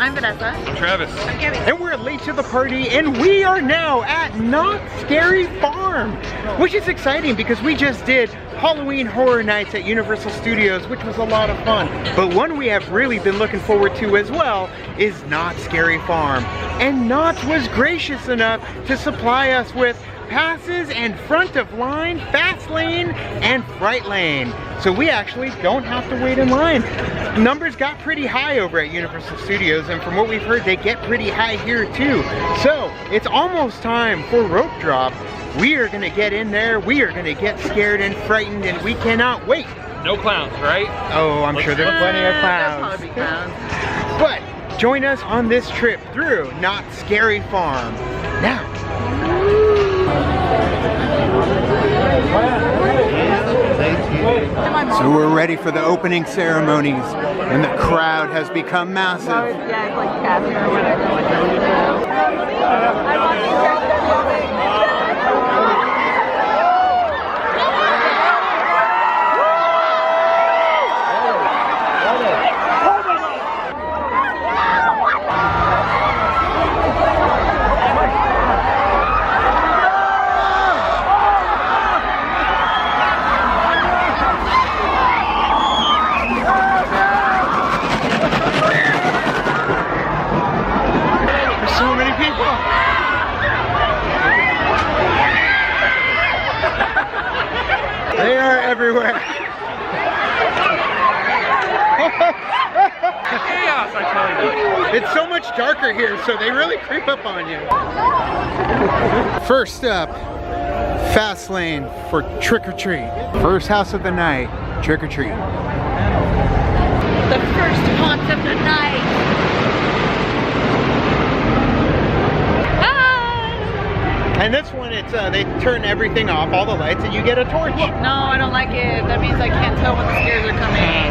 I'm Vanessa. I'm Travis. I'm Gabby. And we're late to the party, and we are now at Knott Scary Farm, which is exciting because we just did Halloween Horror Nights at Universal Studios, which was a lot of fun. But one we have really been looking forward to as well is Knott Scary Farm. And Knott was gracious enough to supply us with passes and front of line, fast lane, and fright lane. So we actually don't have to wait in line. Numbers got pretty high over at Universal Studios, and from what we've heard, they get pretty high here too. So it's almost time for rope drop. We are gonna get in there, we are gonna get scared and frightened, and we cannot wait. No clowns, right? Oh, I'm sure there are plenty of There'll clowns. probably be clowns. But join us on this trip through Knott Scary Farm. Now. So we're ready for the opening ceremonies, and the crowd has become massive. Yeah, it's like casting or whatever. They are everywhere. Chaos, I tell you. It's so much darker here, so they really creep up on you. First up, fast lane for trick or treat. First house of the night, trick or treat. The first haunt of the night. And this one, it's they turn everything off, all the lights, and you get a torch. No, I don't like it. That means I can't tell when the scares are coming.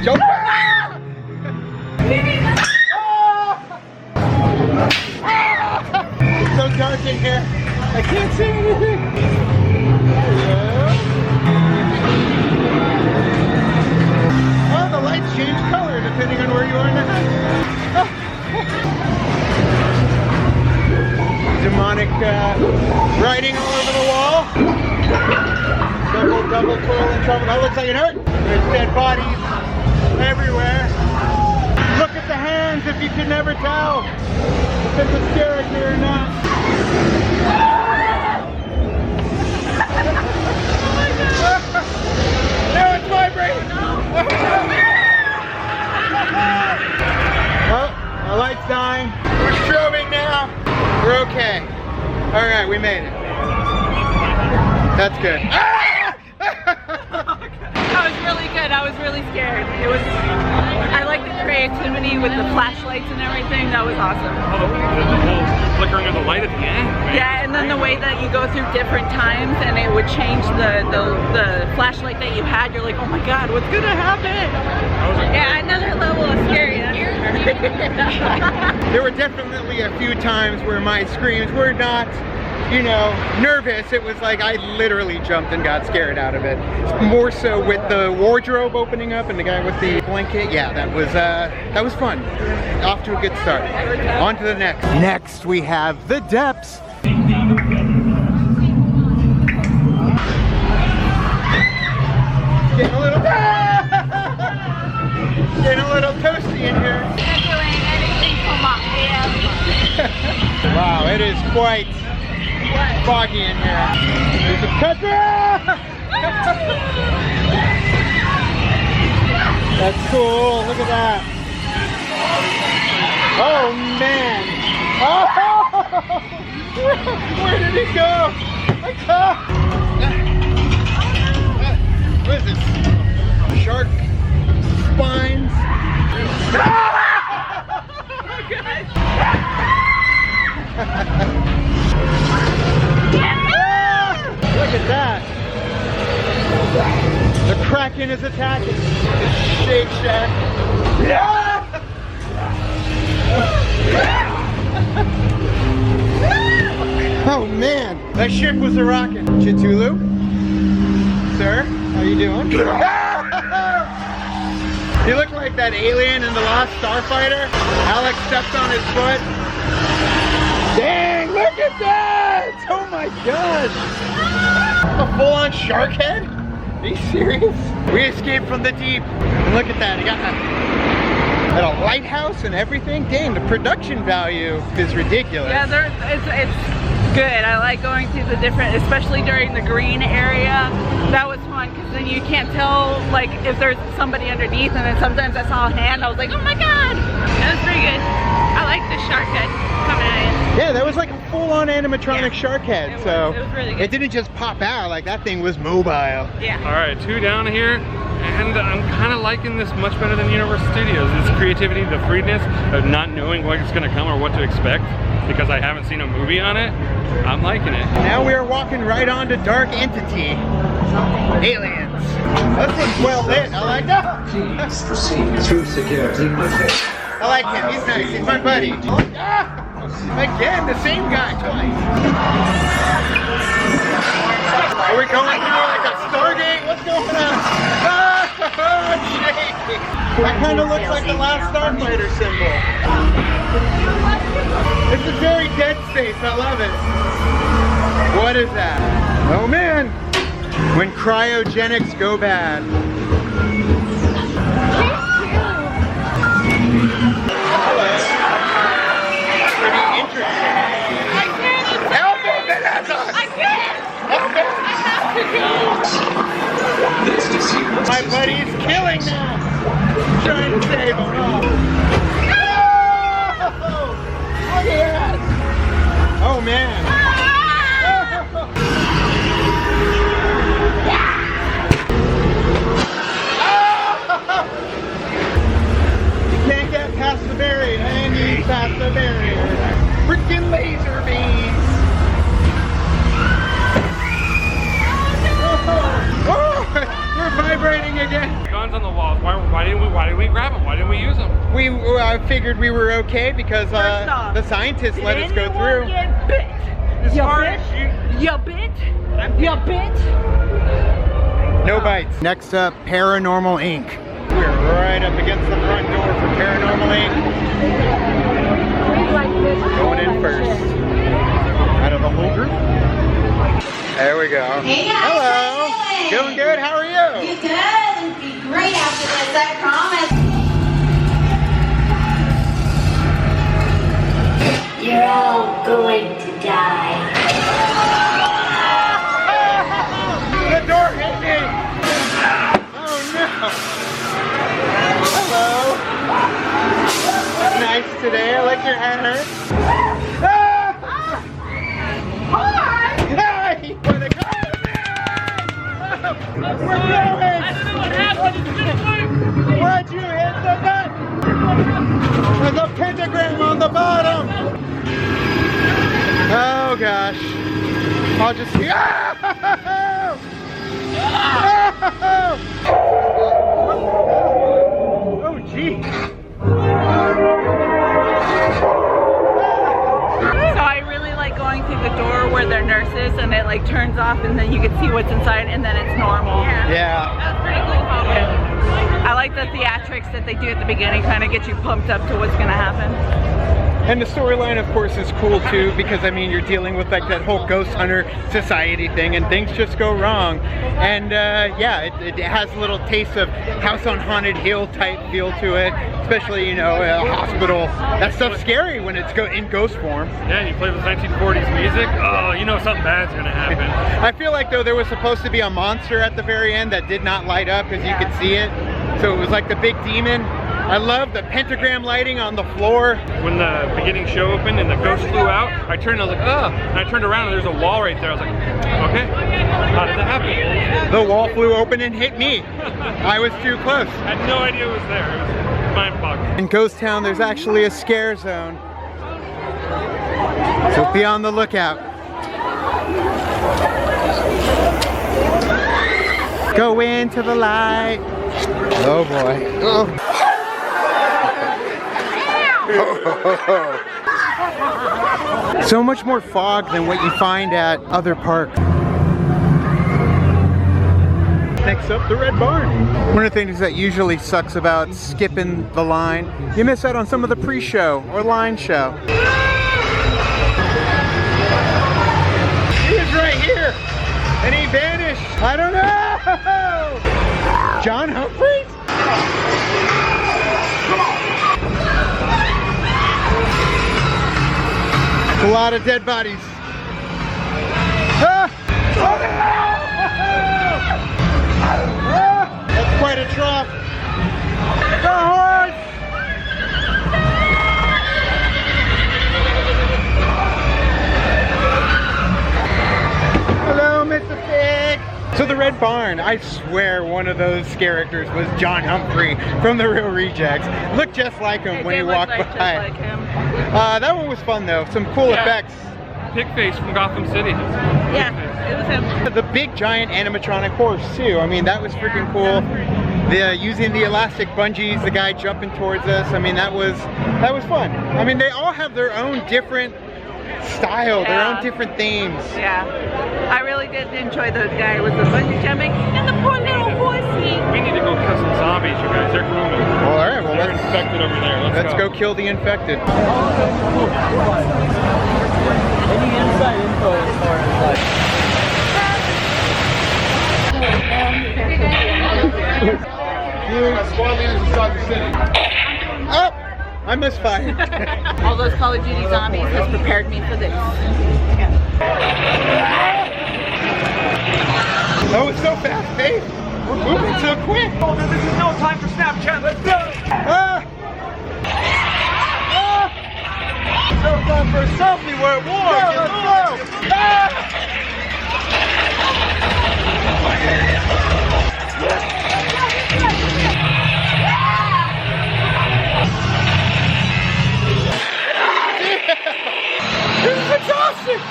Jump! It's so dark in here. I can't see anything. Oh, the lights change color depending on where you are in the house. Demonic writing all over the wall. Double twirl and trouble. That looks like it hurt. There's dead bodies everywhere. Look at the hands if you can never tell if it's a character or not. No, it's vibrating. Oh, our light's dying. We're strobing now. We're okay. All right, we made it. That's good. That was really good. I was really scared. I like the creativity with the flashlights and everything. That was awesome. Oh, the whole flickering of the light at the end. Yeah, and then the way that you go through different times and it would change the flashlight that you had. You're like, oh my god, what's gonna happen? Yeah, another level of scary. That's for sure. There were definitely a few times where my screams were not, you know, nervous. It was like I literally jumped and got scared out of it. More so with the wardrobe opening up and the guy with the blanket. Yeah, that was fun. Off to a good start. On to the next. Next we have the depths. Getting a little toasty in here. Wow, it is quite foggy in here. There's a pepper! That's cool, look at that. Oh man! Oh! Where did it go? What is this? Shark spines? Look at that! The Kraken is attacking. The Shake Shack. Oh man! That ship was a rocket. Chitulu? Sir, how you doing? You look like that alien in The Lost Starfighter. Alex stepped on his foot. Dang, look at that! Oh my gosh! A full-on shark head? Are you serious? We escaped from the deep. And look at that, you got a lighthouse and everything. Dang, the production value is ridiculous. Yeah, it's good. I like going to the different, especially during the green area. That was fun because then you can't tell like if there's somebody underneath, and then sometimes I saw a hand. I was like, oh my god, that was pretty good. I like the shark head coming at you. Yeah, that was like a full-on animatronic shark head. It so was really good. It didn't just pop out, like that thing was mobile. Yeah. All right, 2 down here, and I'm kind of liking this much better than Universal Studios. Its creativity, the freeness of not knowing what's going to come or what to expect because I haven't seen a movie on it. I'm liking it. Now we are walking right onto Dark Entity. Aliens. This one's well lit. I like that. Please proceed through security quickly. I like him. He's nice. He's my buddy. Again, the same guy twice. Are we going through like a Stargate? What's going on? Oh, shit. That kind of looks like the last Starfighter symbol. This is very Dead Space. I love it. What is that? Oh man. When cryogenics go bad. Pretty interesting. I can't. Help him, Vanessa! I can't. Help him! This is My buddy's killing now. Trying to save him. Oh, look at that. Oh man. You can't get past the barrier. I need past the barrier. Freaking laser beams. Oh, we're vibrating again. Guns on the walls. Why didn't we grab them? Why didn't we use them? We figured we were okay because First off, the scientists let us go through. Get bit? As You far bit? as You bit? You bit? No bites. Next up, Paranormal Inc. We're right up against the front door for Paranormal Inc. Going in first. Out of the whole group. There we go. Hey guys, hello. how you doing? Doing good. How are you? You good? It'll be great after this, I promise. You're all going to die. The door hit me. Oh no. Hello. Nice today. I like your hair. Hey! Where they go? We're going! I don't know what happened. It didn't work. Why'd you hit the button? There's a pentagram on the bottom. Oh gosh. I'll just. Oh gee. So I really like going through the door where they're nurses and it like turns off and then you can see what's inside and then it's normal. Yeah. That's pretty cool. I like the theatrics that they do at the beginning, kind of get you pumped up to what's gonna happen. And the storyline, of course, is cool too because I mean you're dealing with like that whole ghost hunter society thing, and things just go wrong. And yeah, it has a little taste of House on Haunted Hill type feel to it, especially a hospital. That stuff's scary when it's in ghost form. Yeah, and you play with 1940s music. Oh, you know something bad's gonna happen. I feel like though there was supposed to be a monster at the very end that did not light up because you could see it, so it was like the big demon. I love the pentagram lighting on the floor. When the beginning show opened and the ghost flew out, I turned and I was like, oh. And I turned around and there's a wall right there. I was like, okay, how did that happen? The wall flew open and hit me. I was too close. I had no idea it was there. It was mind-boggling. In Ghost Town, there's actually a scare zone. So be on the lookout. Go into the light. Oh boy. Oh. So much more fog than what you find at other parks. Next up, the Red Barn. One of the things that usually sucks about skipping the line, you miss out on some of the pre-show or line show. He is right here, and he vanished. I don't know. John Humphreys? A lot of dead bodies. Ah! That's quite a trough. The horse! Hello, Mr. Pig. So the Red Barn, I swear one of those characters was John Humphrey from The Real Rejects. Looked just like him when he walked by. Just like him. That one was fun though. Some cool effects. Pigface from Gotham City. Yeah, it was him. The big giant animatronic horse too. I mean, that was freaking cool. The using the elastic bungees, the guy jumping towards us. I mean, that was fun. I mean, they all have their own different style, their own different themes. Yeah, I really did enjoy the guy with the bungee jumping and the poor little horsey. We need to go kill some zombies, you guys. They're grooming. Well, all right, well, they're infected over there. Let's go kill the infected. Any inside info as far as like... Squad leaders inside the city. Oh! I misfired. All those Call of Duty zombies has prepared me for this. That was so fast paced. We're moving so quick. Oh, this is no time for Snapchat, let's go! Ah! Ah! No time for a selfie, we're at war! Let's go! Ah! This is exhausting!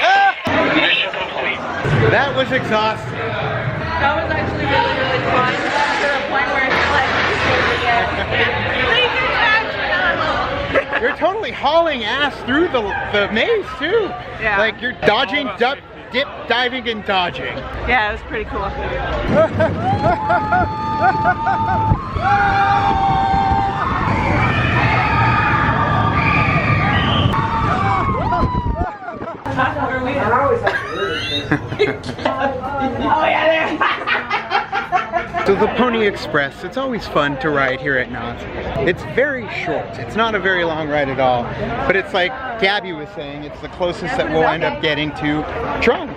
Ah! That was exhausting. That was actually really, really fun. To the point where it's like, You're totally hauling ass through the maze too. Yeah. Like you're dodging, dip, diving, and dodging. yeah, it was pretty cool. So the Pony Express, it's always fun to ride here at Knott. It's very short. It's not a very long ride at all. But it's like Gabby was saying, it's the closest that we'll end up getting to Tron.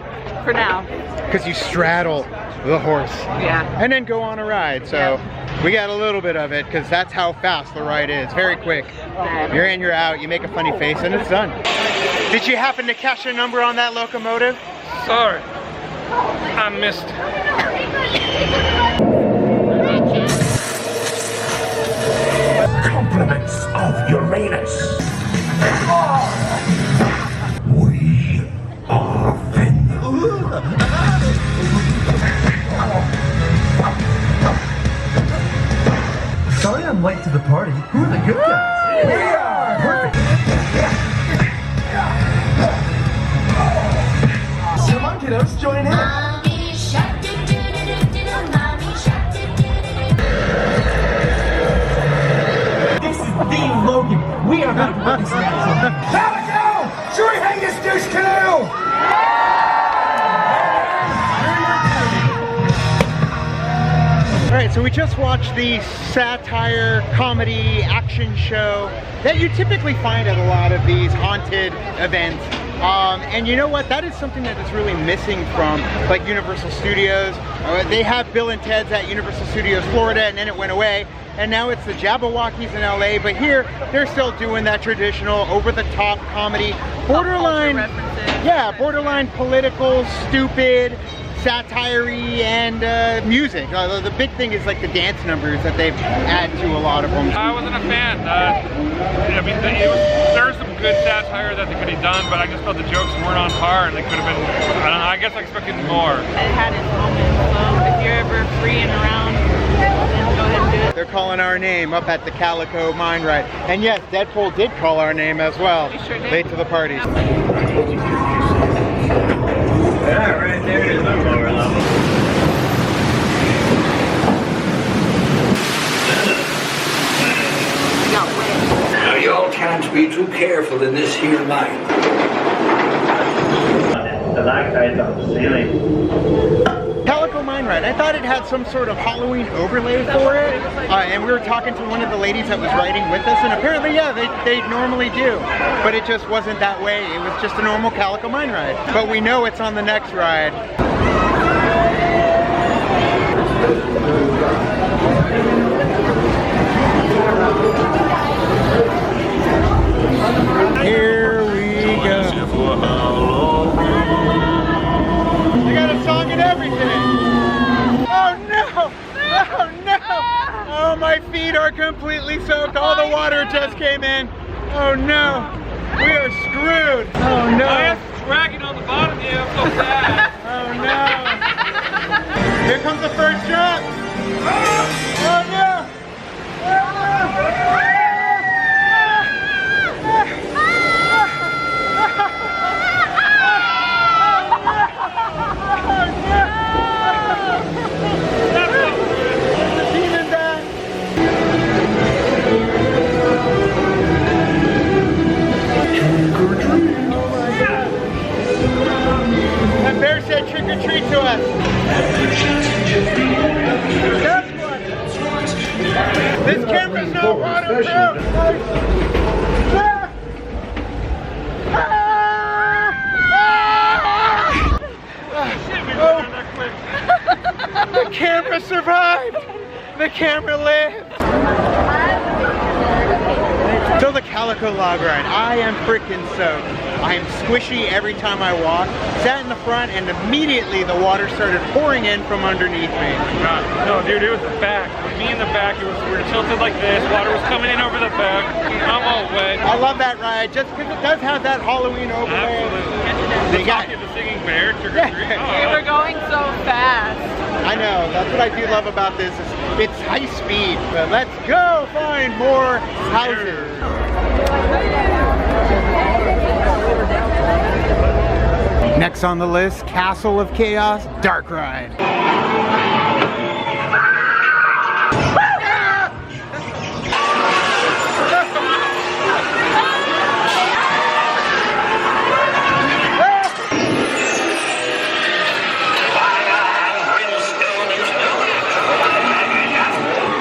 For now. Because you straddle the horse. Yeah. And then go on a ride. So we got a little bit of it because that's how fast the ride is. Very quick. You're in, you're out, you make a funny face, and it's done. Did you happen to catch a number on that locomotive? Sorry. I missed it. Compliments of Uranus. We are Venom. Sorry I'm late to the party. Who are the good guys? We are! Perfect. Come on, kiddos, join in. Mommy shark, do do do do do, mommy shark, do do do do. This is the Logan. We are not going to stop. Calico! Should we hang this douche canoe? Alright, so we just watched the satire, comedy, action show that you typically find at a lot of these haunted events. And you know what? That is something that is really missing from like Universal Studios. They have Bill and Ted's at Universal Studios Florida, and then it went away. And now it's the Jabberwockies in LA, but here they're still doing that traditional over-the-top comedy, borderline, borderline political, stupid, satire-y and music. The big thing is like the dance numbers that they've added to a lot of them. I wasn't a fan. I mean, there's some good satire that they could have done, but I just felt the jokes weren't on par, and they could have been, I don't know, I guess I expected more. It had its moments, so if you're ever free and around, then go ahead and do it. they're calling our name up at the Calico Mine Ride. And yes, Deadpool did call our name as well. We sure did. Late to the party. Yeah, right there is the lower level. Now y'all can't be too careful in this here line. The lactites on the ceiling. Calico Mine Ride, I thought it had some sort of Halloween overlay for it. And we were talking to one of the ladies that was riding with us, and apparently, yeah, they normally do. But it just wasn't that way. It was just a normal Calico Mine Ride. But we know it's on the next ride. Here we go. They got a song and everything. Oh no! Oh no! Oh, my feet are completely soaked. All the water just came in. Oh no! We are screwed. Oh no! I am dragging on the bottom here. I'm so sad. Oh no! Here comes the first drop. Oh no! That bear said trick or treat to us. That's what. This camera's not waterproof. The camera survived. The camera lived. So the Calico Log Ride, I am freaking soaked. I am squishy every time I walk. Sat in the front and immediately the water started pouring in from underneath me. No, dude, it was the back. With me in the back, we were tilted like this. Water was coming in over the back. I'm all wet. I love that ride just because it does have that Halloween overlay. Absolutely. They got the singing bear, trick or treat. We were going so fast. I know, that's what I do love about this is it's high speed. But let's go find more houses. Next on the list, Castle of Chaos Dark Ride.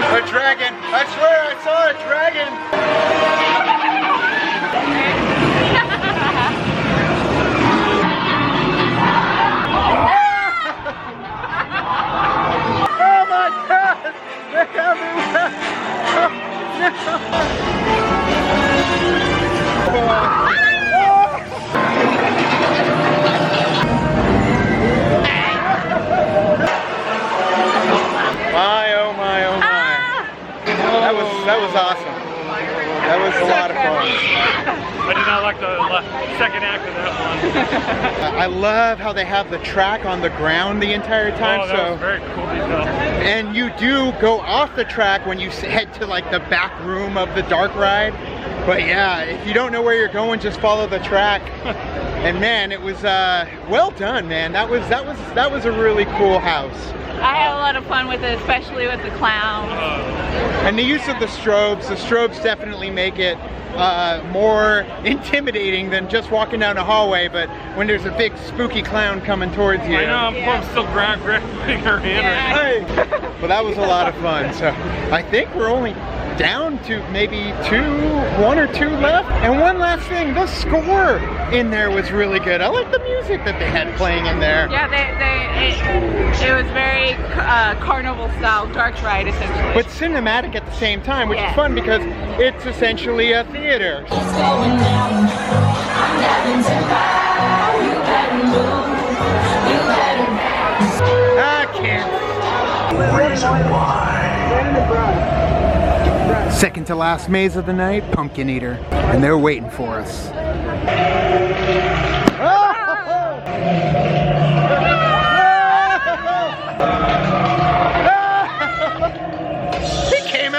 A dragon! I swear I saw a dragon! Oh my God! They're everywhere! Oh my, oh my, oh my. That was awesome. That was a lot of fun. I did not like the second act of that one. I love how they have the track on the ground the entire time. Oh, that was very cool detail. And you do go off the track when you head to like the back room of the dark ride. But yeah, if you don't know where you're going, just follow the track. And man, it was well done, man. That was a really cool house. I had a lot of fun with it, especially with the clowns. And the use of the strobes definitely make it more intimidating than just walking down a hallway, but when there's a big spooky clown coming towards you. I know, I'm still grabbing her hand right now. Hey. Well, that was a lot of fun. So I think we're only down to maybe one or two left. And one last thing, the score in there was really good. I like the music that they had playing in there. Yeah, it was very Carnival style dark ride essentially. But cinematic at the same time, which is fun because it's essentially a theater. It's going down. I'm having to bow. You better move. You better dance. I can't. Reason why. Second to last maze of the night, Pumpkin Eater. And they're waiting for us. He came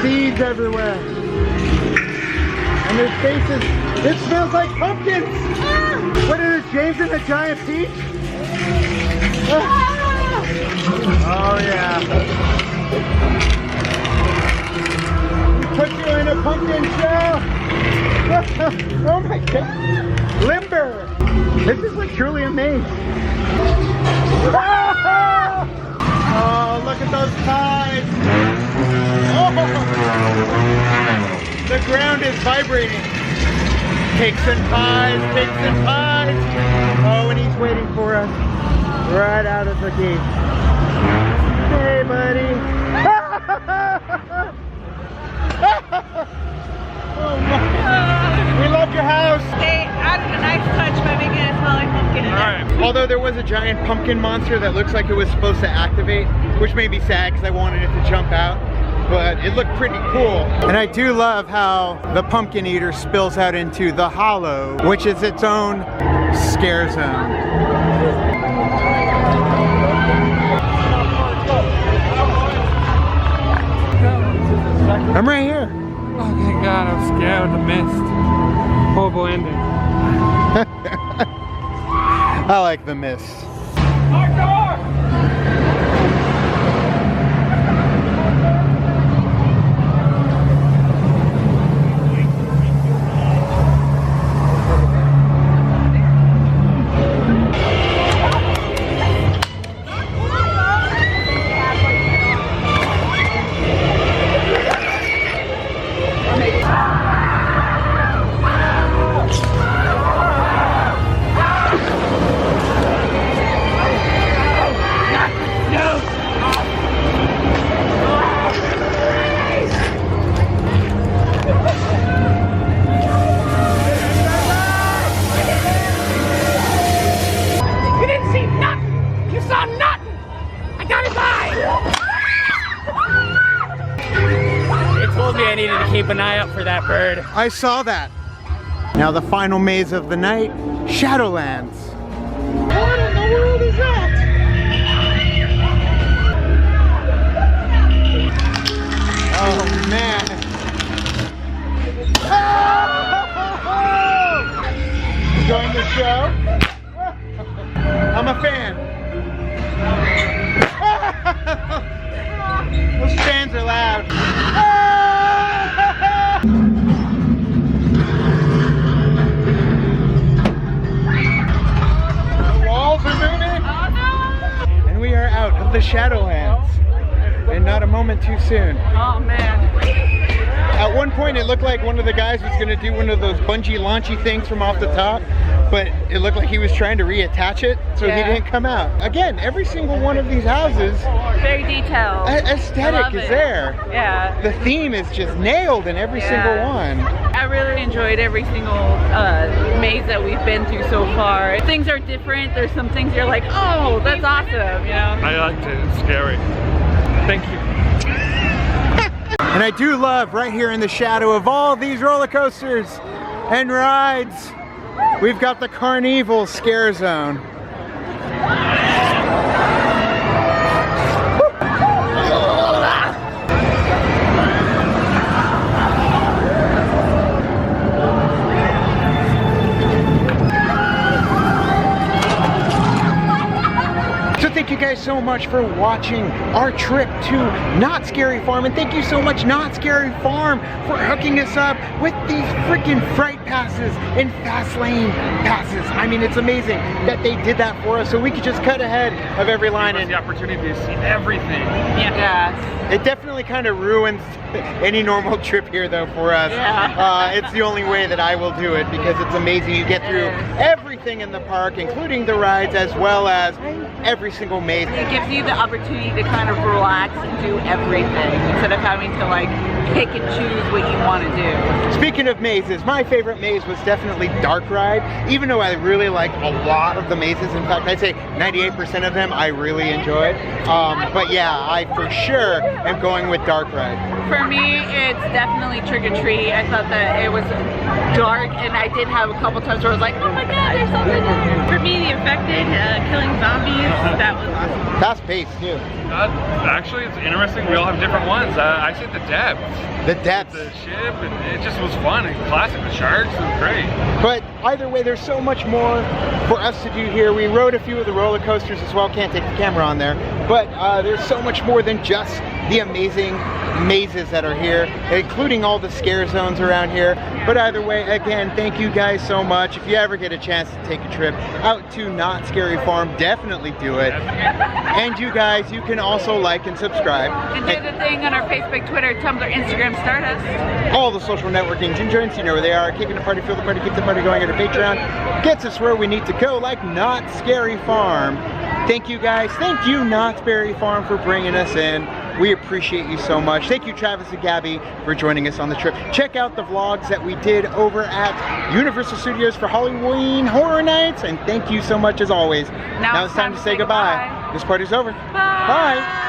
seeds everywhere. And there's faces. It smells like pumpkins. What is it, James and the Giant Peach? Oh yeah. Put you in a pumpkin shell. Oh my god. Limber. This is like truly a maze. Oh, look at those tides. Oh. The ground is vibrating. Cakes and pies, cakes and pies. Oh, and he's waiting for us right out of the gate. Hey, buddy. Oh my. We love your house. They added a nice touch by making it smell like pumpkin. Alright. Although there was a giant pumpkin monster that looks like it was supposed to activate, which made me sad because I wanted it to jump out. But it looked pretty cool. And I do love how the pumpkin eater spills out into the hollow, which is its own scare zone. I'm right here. Oh, thank God, I was scared with the mist. Horrible ending. I like the mist. I needed to keep an eye out for that bird. I saw that. Now the final maze of the night, Shadowlands. What in the world is that? Oh man. Oh! Enjoying the show? I'm a fan. Those fans are loud. And we are out of the Shadowlands, and not a moment too soon. Oh man. At one point it looked like one of the guys was going to do one of those bungee launchy things from off the top, but it looked like he was trying to reattach it, so he didn't come out. Again, every single one of these houses, Very detailed. aesthetic is there. Yeah. The theme is just nailed in every single one. I really enjoyed every single maze that we've been to so far. Things are different. There's some things you're like, oh, that's awesome, you know? I liked it. It's scary. Thank you. And I do love right here in the shadow of all these roller coasters and rides, we've got the Carnival scare zone. So thank you guys so much for watching our trip to Knott Scary Farm, and thank you so much Knott Scary Farm for hooking us up with these freaking fright passes and fast lane passes. I mean, it's amazing that they did that for us so we could just cut ahead of every line. And the opportunity to see everything. Yeah. It definitely kind of ruins any normal trip here though for us. Yeah. It's the only way that I will do it because it's amazing. You get through everything in the park, including the rides as well as every single maze. It gives you the opportunity to kind of relax and do everything instead of having to like pick and choose what you want to do. Speaking of mazes, my favorite maze was definitely Dark Ride, even though I really like a lot of the mazes. In fact, I'd say 98% of them I really enjoyed. But yeah, I for sure am going with dark ride. For me, it's definitely Trick or Treat. I thought that it was dark, and I did have a couple times where I was like, oh my god, there's something there. For me, The Infected, killing zombies, that was awesome. Fast paced too. Actually, it's interesting. We all have different ones. I said The Depths. The Depths. The ship, and it just was fun. And classic, the sharks, it was great. But either way, there's so much more for us to do here. We rode a few of the roller coasters as well. Can't take the camera on there. But there's so much more than just the amazing mazes that are here, including all the scare zones around here. But either way, again, thank you guys so much. If you ever get a chance to take a trip out to Knott Scary Farm, definitely do it. And you guys, you can also like and subscribe. And do the thing on our Facebook, Twitter, Tumblr, Instagram, Stardust. All the social networking joints, you know where they are. Kicking the party, feel the party, keep the party going at our Patreon. Gets us where we need to go, like Knott Scary Farm. Thank you guys. Thank you, Knott Scary Farm, for bringing us in. We appreciate you so much. Thank you, Travis and Gabby, for joining us on the trip. Check out the vlogs that we did over at Universal Studios for Halloween Horror Nights. And thank you so much as always. Now it's time to say goodbye. This party's over. Bye. Bye.